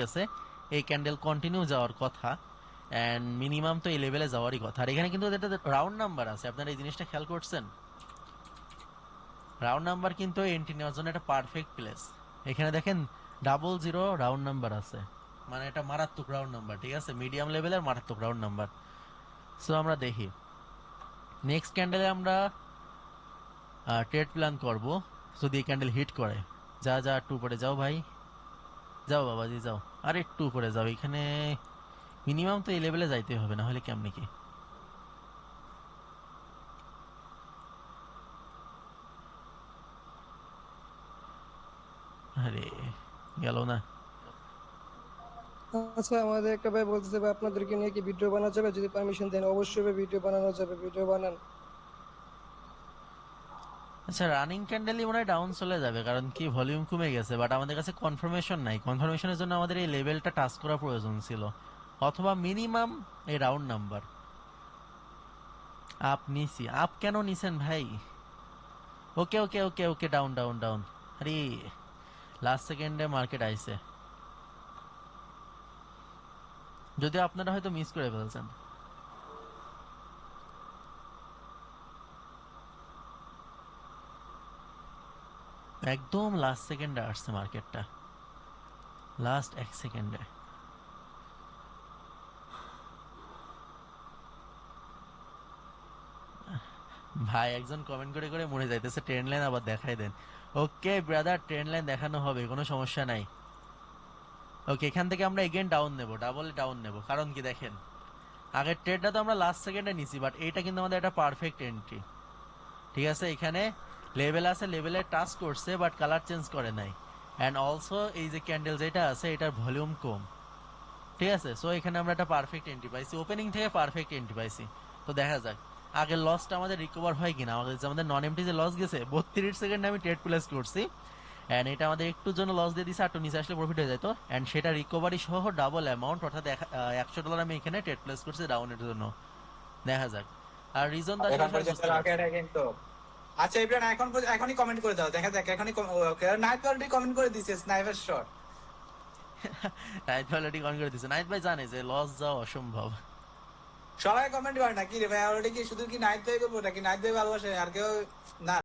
আছে এই candle continue যাওয়ার কথা এন্ড মিনিমাম তো এই লেভেলে যাওয়ারই কথা। আর এখানে কিন্তু এটা রাউন্ড নাম্বার আছে, আপনারা এই জিনিসটা খেয়াল করছেন? রাউন্ড নাম্বার কিন্তু এন্ট্রি নেওয়ার জন্য একটা পারফেক্ট প্লেস। এখানে দেখেন 00 রাউন্ড নাম্বার আছে, মানে এটা মারাত্মক রাউন্ড নাম্বার, ঠিক আছে, মিডিয়াম লেভেলের মারাত্মক রাউন্ড নাম্বার। সো আমরা দেখি নেক্সট ক্যান্ডেলে আমরা ট্রেড প্ল্যান করব যদি এই ক্যান্ডেল হিট করে। যা যা একটু উপরে যাও ভাই, যাও বাবাজি যাও, আর একটু উপরে যাও। এখানে মিনিমাম তো এই লেভেলে যাইতে হবে, না হলে কেমনে কি? আরে গেল না। আচ্ছা, আমাদের একটা ভাই বলতেছে ভাই আপনাদেরকে নিয়ে কি ভিডিও বানানো যাবে? যদি পারমিশন দেন অবশ্যই ভাই ভিডিও বানানো যাবে, ভিডিও বানান। আচ্ছা, রানিং ক্যান্ডেলই মনে হয় ডাউন চলে যাবে, কারণ কি ভলিউম কমে গেছে, বাট আমাদের কাছে কনফার্মেশন নাই। কনফার্মেশনের জন্য আমাদের এই লেভেলটা টাচ করা প্রয়োজন ছিল, অথবা মিনিমাম এই রাউন্ড নাম্বার। আপ নিছি, আপ কেন নিছেন ভাই? ওকে ওকে ওকে ওকে, ডাউন ডাউন ডাউন। আরে লাস্ট সেকেন্ডে মার্কেট আইছে, যদিও আপনারা হয়তো মিস করে ফেলছেন। একদম লাস্ট সেকেন্ডে আসছে মার্কেটটা, লাস্ট 1 সেকেন্ডে। ভাই একজন কমেন্ট করে করে মরে যাইতেছে, ট্রেন লাইন আবার দেখাই দেন। ওকে ব্রাদার, ট্রেন লাইন দেখানো হবে, কোনো সমস্যা নাই। ওকে, এখান থেকে আমরা এগেন ডাউন নেব, ডাবল ডাউন নেব, কারণ কি দেখেন আগের ট্রেডটা তো আমরা লাস্ট সেকেন্ডে নিছি, বাট এইটা কিন্তু আমাদের একটা পারফেক্ট এন্ট্রি। ঠিক আছে, এখানে লেভেল আছে, লেভেলে টাচ করছে বাট কালার চেঞ্জ করে নাই। অ্যান্ড অলসো এই যে ক্যান্ডেল যেটা আছে এটার ভলিউম কম। ঠিক আছে, সো এখানে আমরা একটা পারফেক্ট এন্ট্রি পাইছি, ওপেনিং থেকে পারফেক্ট এন্ট্রি পাইছি। তো দেখা যাক আগের লসটা আমাদের রিকভার হয় কিনা। আমাদের নন এমটি যে লস গেছে 32 সেকেন্ডে আমি ট্রেড প্লেস করছি, অ্যান্ড এটা আমাদের একটু জন্য লস দিয়ে দিছে, একটু নিচে আসলে প্রফিট হয়ে যেত। অ্যান্ড সেটা রিকভারি সহ ডাবল অ্যামাউন্ট, অর্থাৎ $100 আমি এখানে ট্রেড প্লেস করছি ডাউনের জন্য। দেখা যাক। আর রিজন তো আসলে এখন সবাই পর্যন্ত বুঝতে পারছে। রাকেট কিন্তু আচ্ছা ইব্রান এখনই কমেন্ট করে দাও, দেখা যাক এখনই। নাইট অলরেডি কমেন্ট করে দিছে স্নাইপার শট। নাইট ভাই অলরেডি কমেন্ট করে দিচ্ছে, নাইট ভাই জানে যে লস যাওয়া অসম্ভব। সবাই কমেন্ট করে না কি রে ভাই, অলরেডি কি শুধু কি নাইট ভাই করবো নাকি নাইট ভাই ভালোবাসে আর কেউ না?